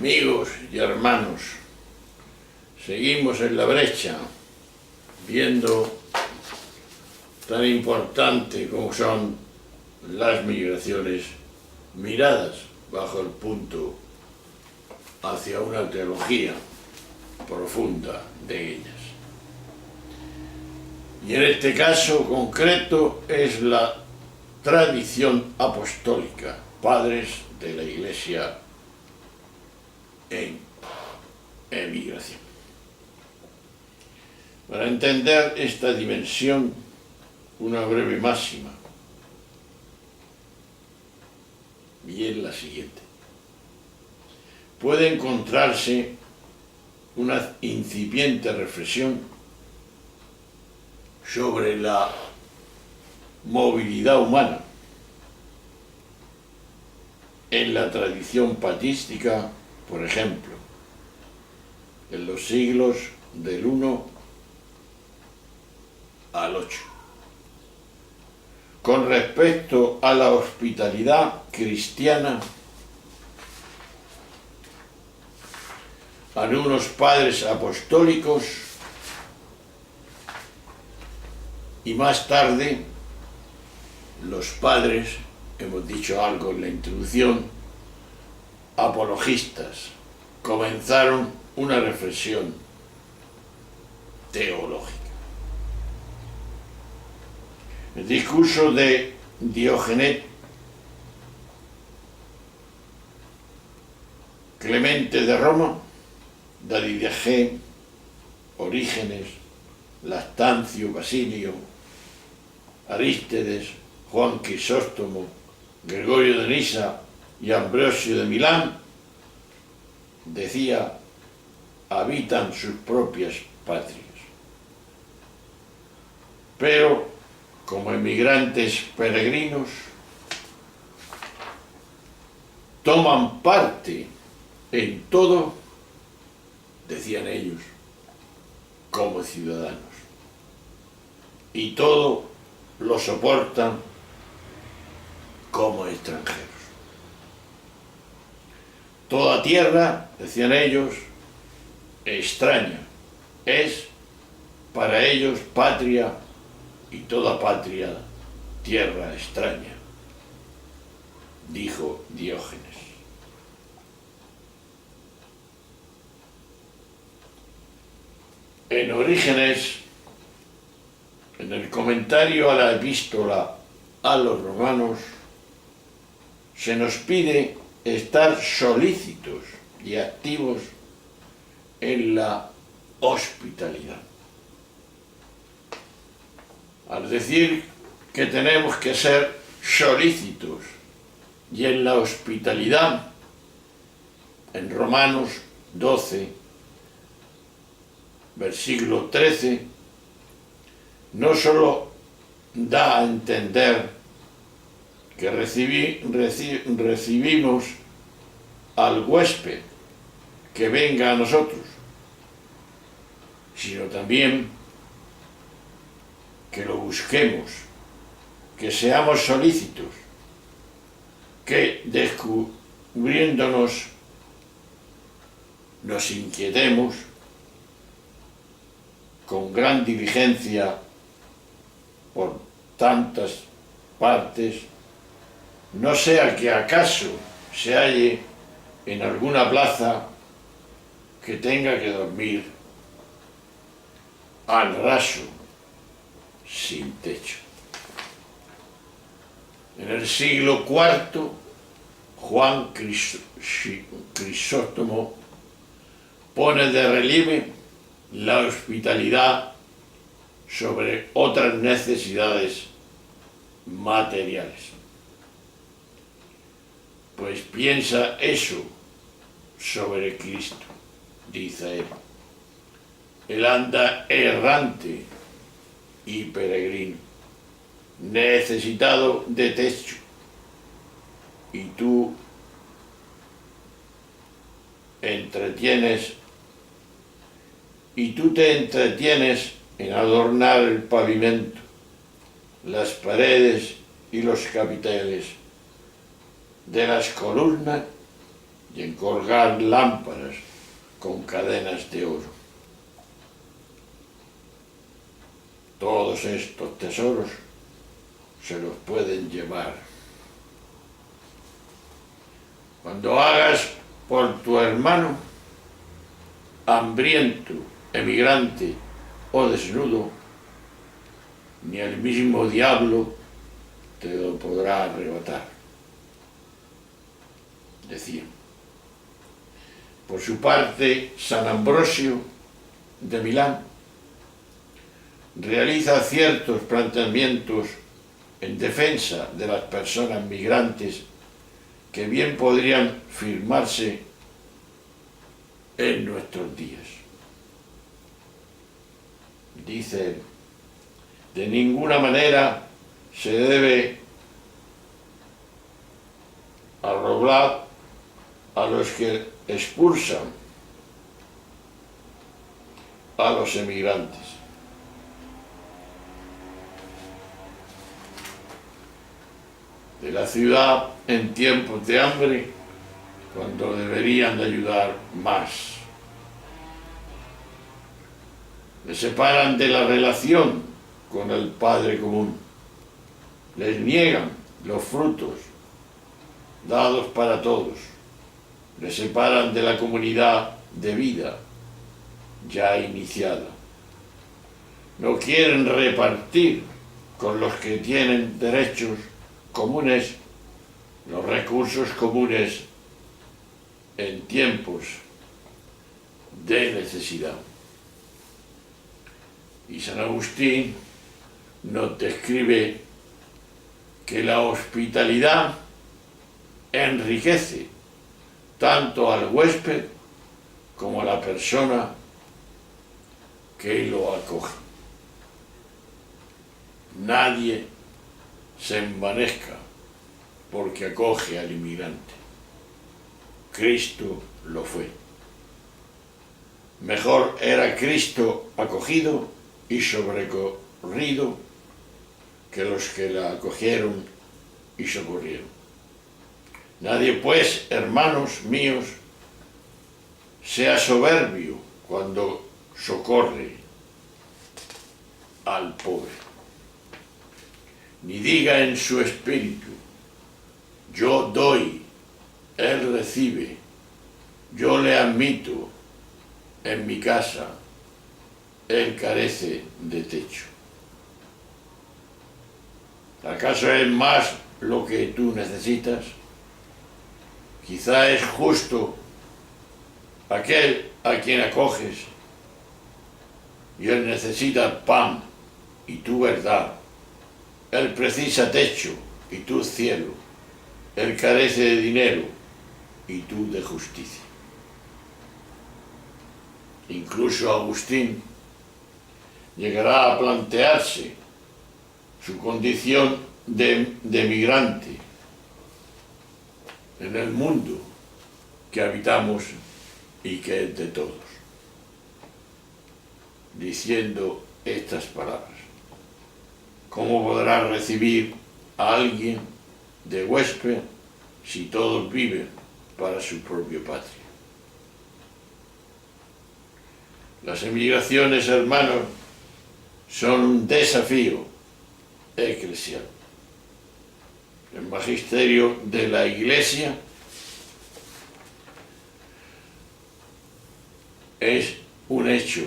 Amigos y hermanos, seguimos en la brecha, viendo tan importante como son las migraciones miradas bajo el punto hacia una teología profunda de ellas. Y en este caso concreto es la tradición apostólica, padres de la Iglesia en emigración. Para entender esta dimensión, una breve máxima, y es la siguiente. Puede encontrarse una incipiente reflexión sobre la movilidad humana en la tradición patrística, por ejemplo, en los siglos del 1 al 8. Con respecto a la hospitalidad cristiana, algunos padres apostólicos y más tarde los padres, hemos dicho algo en la introducción, apologistas, comenzaron una reflexión teológica. El discurso de Diógenes, Clemente de Roma, Didier, Orígenes, Lactancio, Basilio, Arístedes, Juan Crisóstomo, Gregorio de Nisa y Ambrosio de Milán, decía, habitan sus propias patrias. Pero, como emigrantes peregrinos, toman parte en todo, decían ellos, como ciudadanos. Y todo lo soportan como extranjeros. Toda tierra, decían ellos, extraña, es para ellos patria y toda patria tierra extraña, dijo Diógenes. En Orígenes, en el comentario a la epístola a los romanos, se nos pide estar solícitos y activos en la hospitalidad. Al decir que tenemos que ser solícitos y en la hospitalidad, en Romanos 12, versículo 13, no solo da a entender que recibimos al huésped que venga a nosotros, sino también que lo busquemos, que seamos solícitos, que descubriéndonos nos inquietemos con gran diligencia por tantas partes, no sea que acaso se halle en alguna plaza que tenga que dormir al raso, sin techo. En el siglo IV, Juan Crisóstomo pone de relieve la hospitalidad sobre otras necesidades materiales. Pues piensa eso sobre Cristo, dice él. Él anda errante y peregrino, necesitado de techo, y tú te entretienes en adornar el pavimento, las paredes y los capiteles de las columnas y en colgar lámparas con cadenas de oro. Todos estos tesoros se los pueden llevar. Cuando hagas por tu hermano, hambriento, emigrante o desnudo, ni el mismo diablo te lo podrá arrebatar, decían. Por su parte, San Ambrosio de Milán realiza ciertos planteamientos en defensa de las personas migrantes que bien podrían firmarse en nuestros días. Dice él: de ninguna manera se debe arrobar a los que expulsan a los emigrantes. De la ciudad en tiempos de hambre, cuando deberían de ayudar más. Les separan de la relación con el Padre común. Les niegan los frutos dados para todos. Les separan de la comunidad de vida ya iniciada. No quieren repartir con los que tienen derechos comunes los recursos comunes en tiempos de necesidad. Y San Agustín nos describe que la hospitalidad enriquece tanto al huésped como a la persona que lo acoge. Nadie se envanezca porque acoge al inmigrante. Cristo lo fue. Mejor era Cristo acogido y sobrecorrido que los que la acogieron y socorrieron. Nadie, pues, hermanos míos, sea soberbio cuando socorre al pobre, ni diga en su espíritu: yo doy, él recibe, yo le admito en mi casa, él carece de techo. ¿Acaso es más lo que tú necesitas? Quizá es justo aquel a quien acoges y él necesita pan y tú verdad. Él precisa techo y tú cielo. Él carece de dinero y tú de justicia. Incluso Agustín llegará a plantearse su condición de migrante en el mundo que habitamos y que es de todos, diciendo estas palabras: ¿cómo podrá recibir a alguien de huésped si todos viven para su propia patria? Las emigraciones, hermanos, son un desafío eclesial. El magisterio de la Iglesia es un hecho,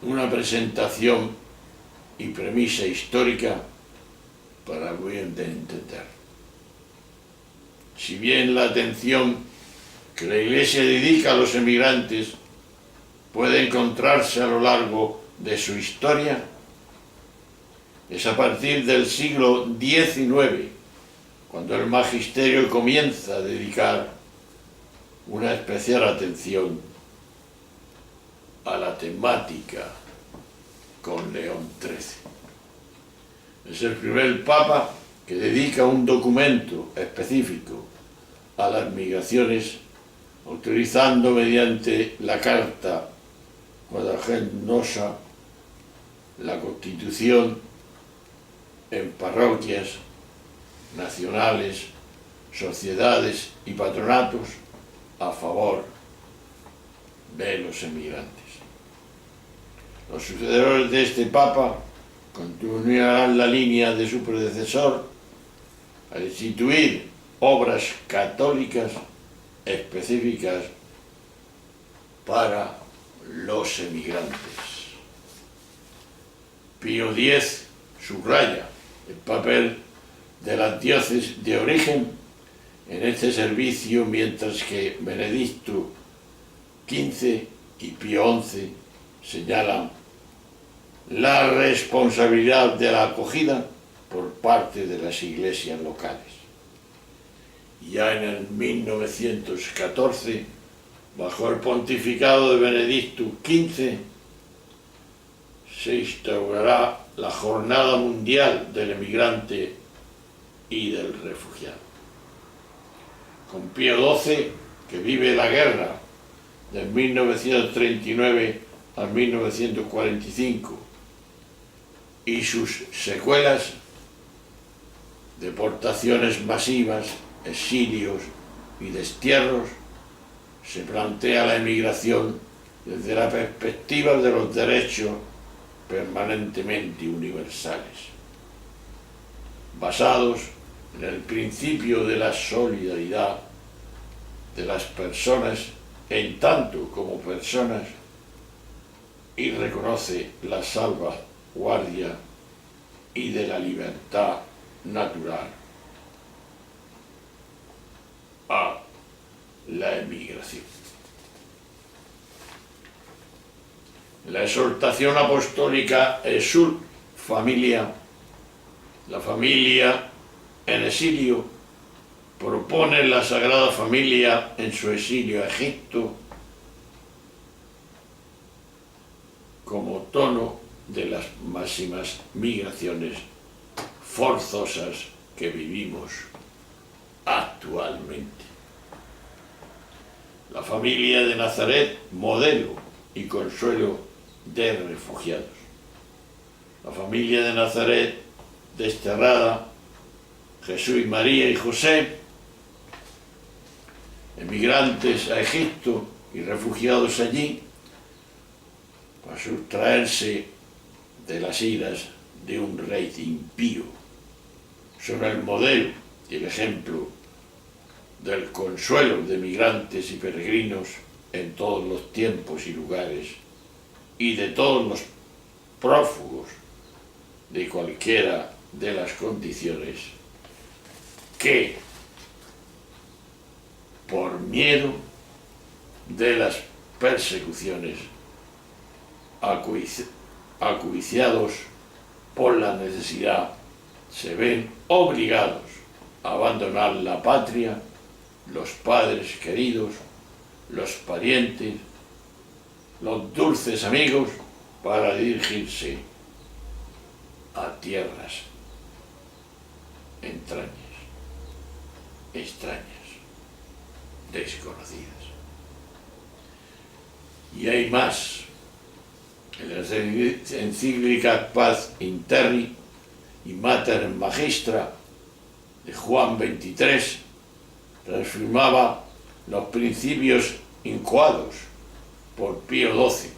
una presentación y premisa histórica para bien de entender. Si bien la atención que la Iglesia dedica a los emigrantes puede encontrarse a lo largo de su historia, es a partir del siglo XIX cuando el magisterio comienza a dedicar una especial atención a la temática con León XIII. Es el primer papa que dedica un documento específico a las migraciones, autorizando mediante la Carta Quadragenosa la constitución en parroquias nacionales sociedades y patronatos a favor de los emigrantes. Los sucesores de este Papa continuarán la línea de su predecesor al instituir obras católicas específicas para los emigrantes. Pío X subraya el papel de las diócesis de origen en este servicio, mientras que Benedicto XV y Pío XI señalan la responsabilidad de la acogida por parte de las iglesias locales. Ya en el 1914, bajo el pontificado de Benedicto XV, se instaurará la Jornada Mundial del Emigrante y del Refugiado. Con Pío XII, que vive la guerra de 1939 a 1945 y sus secuelas, deportaciones masivas, exilios y destierros, se plantea la emigración desde la perspectiva de los derechos permanentemente universales, basados en el principio de la solidaridad de las personas en tanto como personas, y reconoce la salvaguardia y de la libertad natural a la emigración. La exhortación apostólica Exsul Familia, la familia en exilio, propone la Sagrada Familia en su exilio a Egipto como tono de las máximas migraciones forzosas que vivimos actualmente. La familia de Nazaret, modelo y consuelo de refugiados. La familia de Nazaret, desterrada, Jesús y María y José, emigrantes a Egipto y refugiados allí, para sustraerse de las iras de un rey impío. Son el modelo y el ejemplo del consuelo de migrantes y peregrinos en todos los tiempos y lugares, y de todos los prófugos de cualquiera de las condiciones que, por miedo de las persecuciones, acuiciados por la necesidad, se ven obligados a abandonar la patria, los padres queridos, los parientes, los dulces amigos, para dirigirse a tierras extrañas, desconocidas. Y hay más. En las encíclicas Paz Interni y Mater Magistra de Juan XXIII transformaba los principios incoados por Pío XII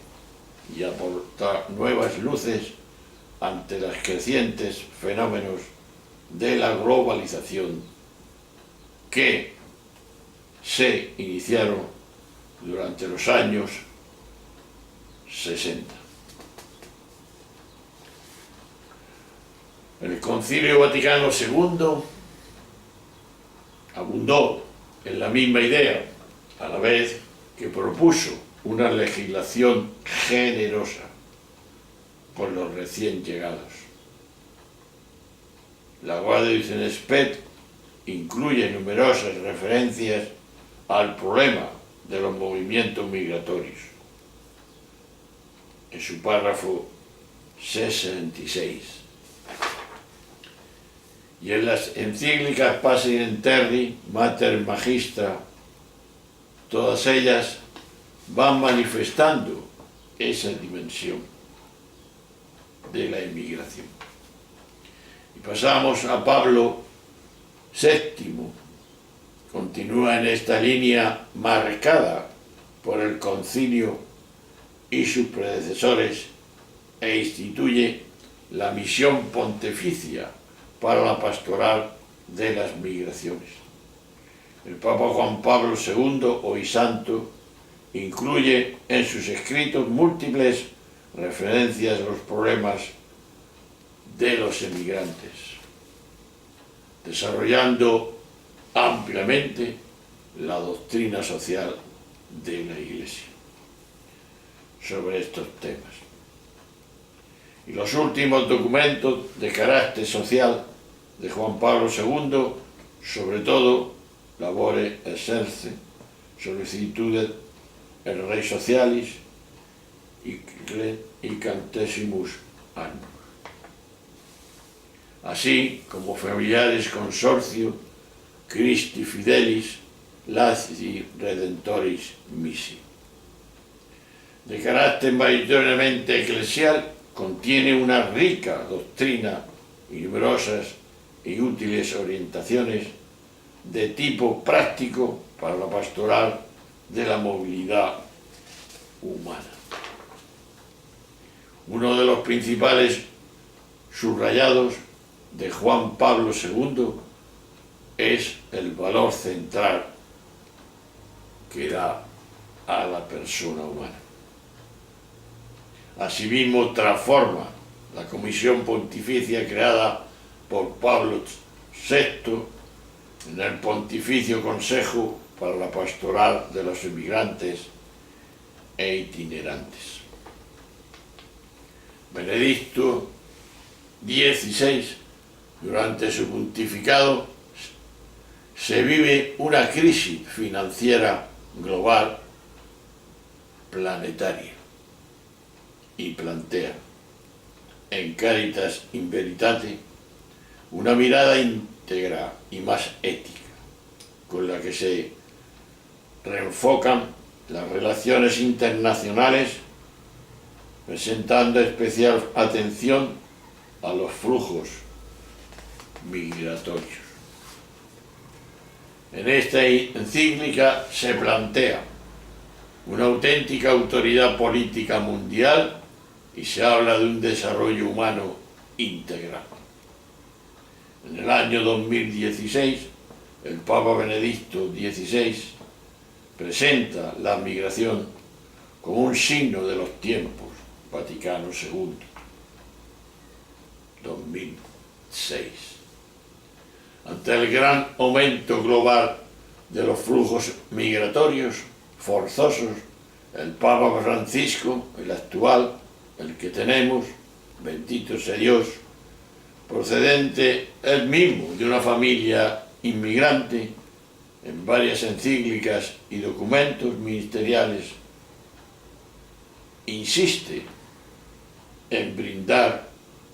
y aporta nuevas luces ante los crecientes fenómenos de la globalización que se iniciaron durante los años 60. El Concilio Vaticano II abundó en la misma idea, a la vez que propuso una legislación generosa con los recién llegados. La Gaudium et Spes incluye numerosas referencias al problema de los movimientos migratorios. En su párrafo 66. Y en las encíclicas Paz Interni, Mater Magistra, todas ellas van manifestando esa dimensión de la inmigración. Y pasamos a Pablo VII, continúa en esta línea marcada por el concilio y sus predecesores e instituye la misión pontificia para la pastoral de las migraciones. El Papa Juan Pablo II, hoy santo, incluye en sus escritos múltiples referencias a los problemas de los emigrantes, desarrollando ampliamente la doctrina social de la Iglesia sobre estos temas. Y los últimos documentos de carácter social de Juan Pablo II, sobre todo Labore Exerce, Solicitudes el Rei Socialis y Cantesimus Annus, así como Familiares Consortio Christi Fidelis Laici Redentoris Missi. De carácter mayoritariamente eclesial, contiene una rica doctrina y numerosas y útiles orientaciones de tipo práctico para la pastoral de la movilidad humana. Uno de los principales subrayados de Juan Pablo II es el valor central que da a la persona humana. Asimismo, transforma la comisión pontificia creada por Pablo VI en el Pontificio Consejo para la Pastoral de los Emigrantes e Itinerantes. Benedicto XVI, durante su pontificado, se vive una crisis financiera global planetaria y plantea en Caritas in Veritate una mirada íntegra y más ética, con la que se reenfocan las relaciones internacionales, presentando especial atención a los flujos migratorios. En esta encíclica se plantea una auténtica autoridad política mundial y se habla de un desarrollo humano integral. En el año 2016, el Papa Benedicto XVI presenta la migración como un signo de los tiempos, Vaticano II, 2006. Ante el gran aumento global de los flujos migratorios forzosos, el Papa Francisco, el actual, el que tenemos, bendito sea Dios, procedente él mismo de una familia inmigrante, en varias encíclicas y documentos ministeriales, insiste en brindar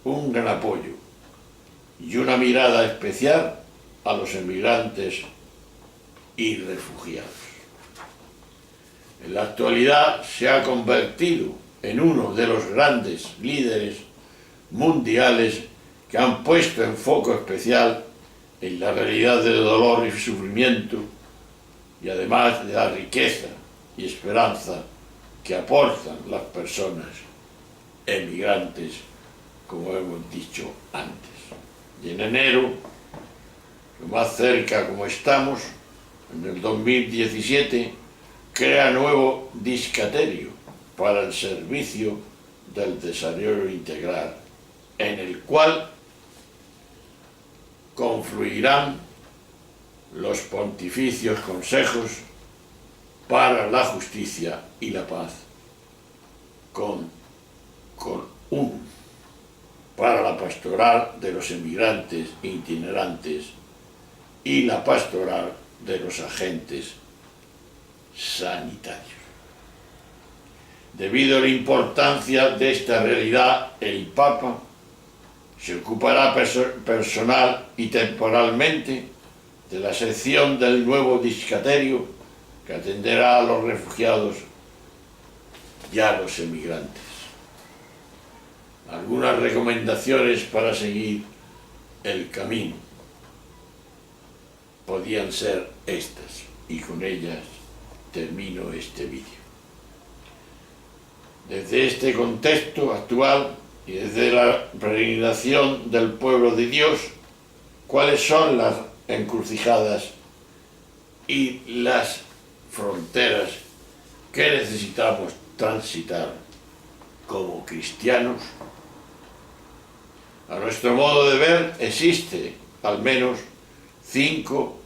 un gran apoyo y una mirada especial a los emigrantes y refugiados. En la actualidad se ha convertido en uno de los grandes líderes mundiales que han puesto en foco especial en la realidad del dolor y sufrimiento y además de la riqueza y esperanza que aportan las personas emigrantes, como hemos dicho antes. Y en enero, lo más cerca como estamos, en el 2017, crea nuevo discaterio para el servicio del desarrollo integral, en el cual confluirán los pontificios consejos para la justicia y la paz, con para la pastoral de los emigrantes itinerantes y la pastoral de los agentes sanitarios. Debido a la importancia de esta realidad, el Papa se ocupará personal y temporalmente de la sección del nuevo discaterio que atenderá a los refugiados y a los emigrantes. Algunas recomendaciones para seguir el camino. podían ser estas, y con ellas termino este vídeo. Desde este contexto actual y desde la peregrinación del pueblo de Dios, ¿cuáles son las encrucijadas y las fronteras que necesitamos transitar como cristianos? A nuestro modo de ver, existe al menos 5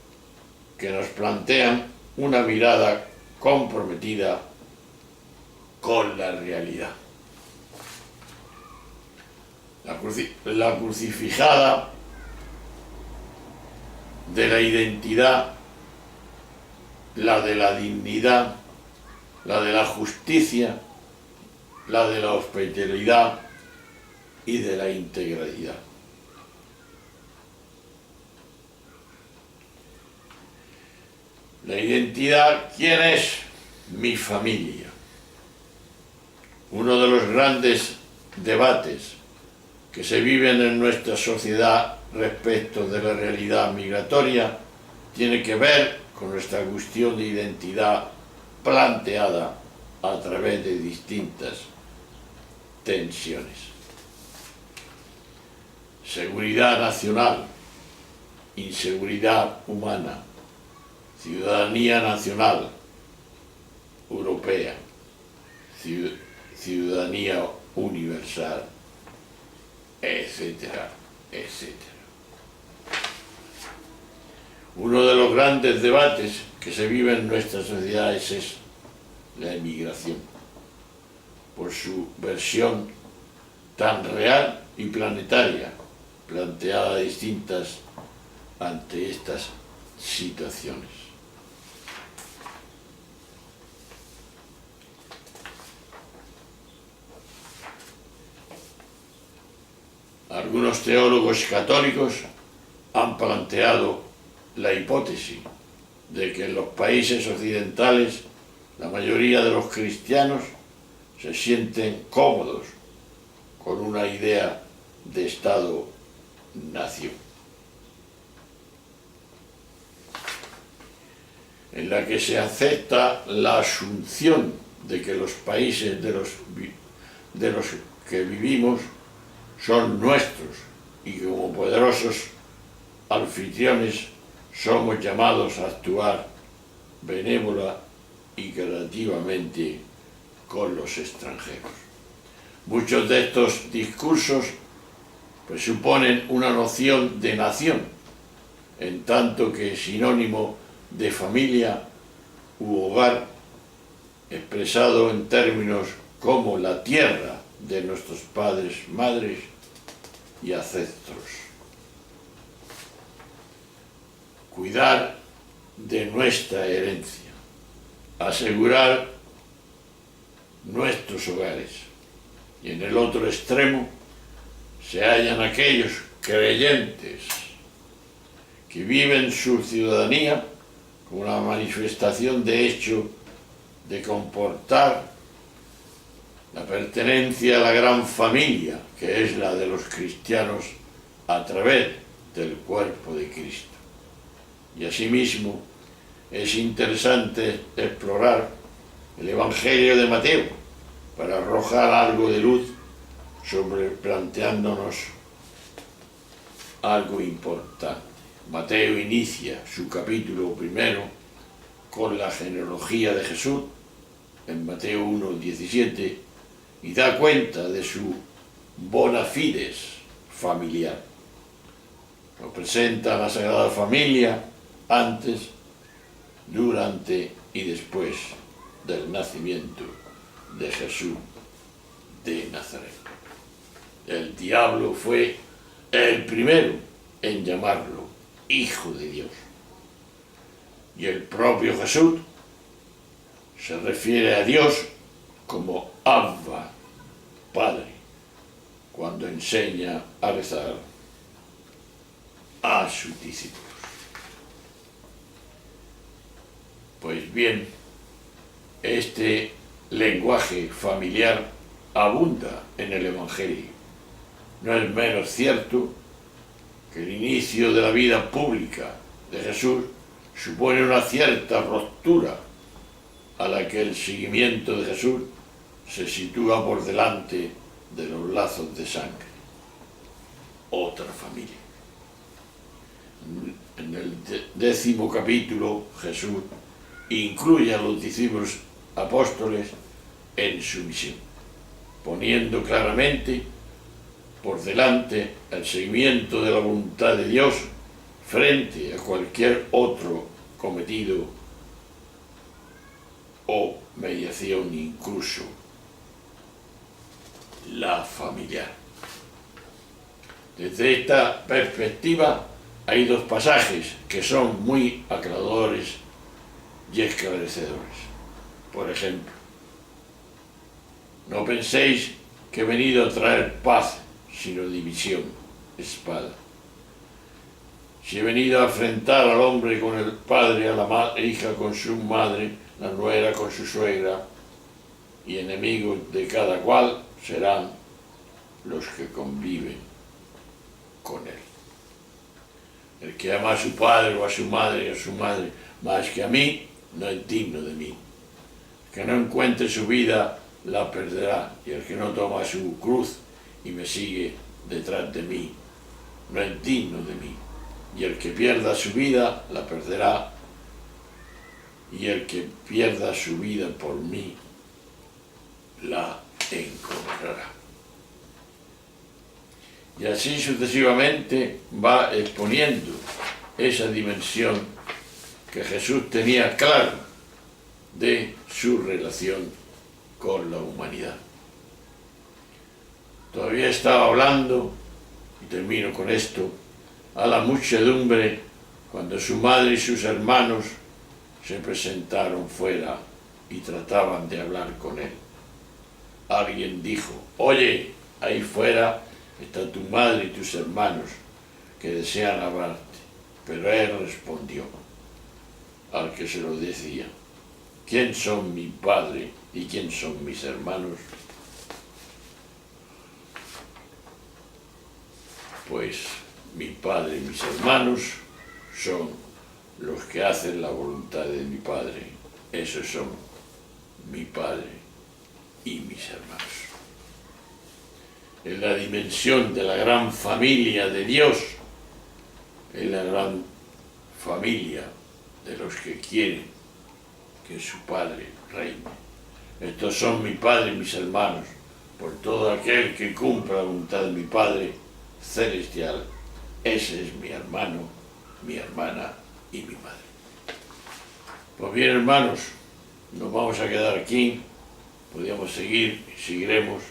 que nos plantean una mirada comprometida con la realidad. La crucijada de la identidad, la de la dignidad, la de la justicia, la de la hospitalidad y de la integralidad. La identidad, ¿quién es? Mi familia. Uno de los grandes debates que se viven en nuestra sociedad respecto de la realidad migratoria tiene que ver con nuestra cuestión de identidad planteada a través de distintas tensiones. Seguridad nacional, inseguridad humana, ciudadanía nacional, europea, ciudadanía universal, etcétera, etcétera. Uno de los grandes debates que se vive en nuestra sociedad es la emigración, por su versión tan real y planetaria, planteada distintas ante estas situaciones. Algunos teólogos católicos han planteado la hipótesis de que en los países occidentales la mayoría de los cristianos se sienten cómodos con una idea de Estado-nación, en la que se acepta la asunción de que los países de los que vivimos son nuestros y que como poderosos anfitriones somos llamados a actuar benévola y creativamente con los extranjeros. Muchos de estos discursos presuponen una noción de nación, en tanto que es sinónimo de familia u hogar, expresado en términos como la tierra de nuestros padres, madres y ancestros. Cuidar de nuestra herencia, asegurar nuestros hogares. Y en el otro extremo se hallan aquellos creyentes que viven su ciudadanía como una manifestación de hecho de comportar la pertenencia a la gran familia, que es la de los cristianos a través del cuerpo de Cristo. Y asimismo es interesante explorar el Evangelio de Mateo para arrojar algo de luz sobre planteándonos algo importante. Mateo inicia su capítulo primero con la genealogía de Jesús en Mateo 1:17 y da cuenta de su bona fides familiar. Lo presenta a la Sagrada Familia antes, durante y después del nacimiento de Jesús de Nazaret. El diablo fue el primero en llamarlo Hijo de Dios. Y el propio Jesús se refiere a Dios como Abba, Padre, cuando enseña a rezar a sus discípulos. Pues bien, este lenguaje familiar abunda en el Evangelio. No es menos cierto que el inicio de la vida pública de Jesús supone una cierta ruptura a la que el seguimiento de Jesús se sitúa por delante de los lazos de sangre. Otra familia. En el 10º capítulo Jesús incluye a los discípulos apóstoles en su misión, poniendo claramente por delante el seguimiento de la voluntad de Dios frente a cualquier otro cometido o mediación, incluso la familiar. Desde esta perspectiva hay dos pasajes que son muy aclaradores y esclarecedores. Por ejemplo, no penséis que he venido a traer paz, sino división, espada. Si he venido a enfrentar al hombre con el padre, a la hija con su madre, la nuera con su suegra, y enemigos de cada cual serán los que conviven con él. El que ama a su padre o a su madre más que a mí, no es digno de mí. El que no encuentre su vida, la perderá, y el que no toma su cruz y me sigue detrás de mí, no es digno de mí. Y el que pierda su vida, la perderá, y el que pierda su vida por mí, la encontrará. Y así sucesivamente va exponiendo esa dimensión que Jesús tenía claro de su relación con la humanidad. Todavía estaba hablando, y termino con esto, a la muchedumbre cuando su madre y sus hermanos se presentaron fuera y trataban de hablar con él. Alguien dijo: oye, ahí fuera está tu madre y tus hermanos que desean hablarte. Pero él respondió al que se lo decía: ¿quién son mi padre y quién son mis hermanos? Pues mi padre y mis hermanos son los que hacen la voluntad de mi padre. Esos son mi padre y mis hermanos. En la dimensión de la gran familia de Dios, en la gran familia de los que quieren que su Padre reine. Estos son mi Padre y mis hermanos, por todo aquel que cumpla la voluntad de mi Padre celestial. Ese es mi hermano, mi hermana y mi madre. Pues bien, hermanos, nos vamos a quedar aquí. Podríamos seguir y seguiremos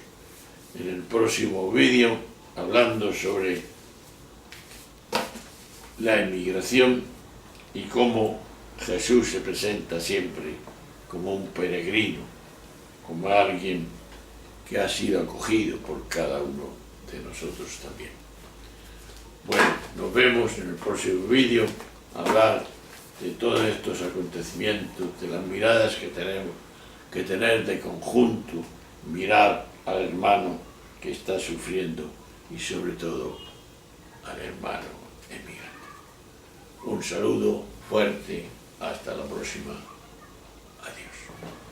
en el próximo vídeo hablando sobre la emigración y cómo Jesús se presenta siempre como un peregrino, como alguien que ha sido acogido por cada uno de nosotros también. Bueno, nos vemos en el próximo vídeo, hablar de todos estos acontecimientos, de las miradas que tenemos que tener de conjunto, mirar al hermano que está sufriendo y sobre todo al hermano emigrante. Un saludo fuerte, hasta la próxima. Adiós.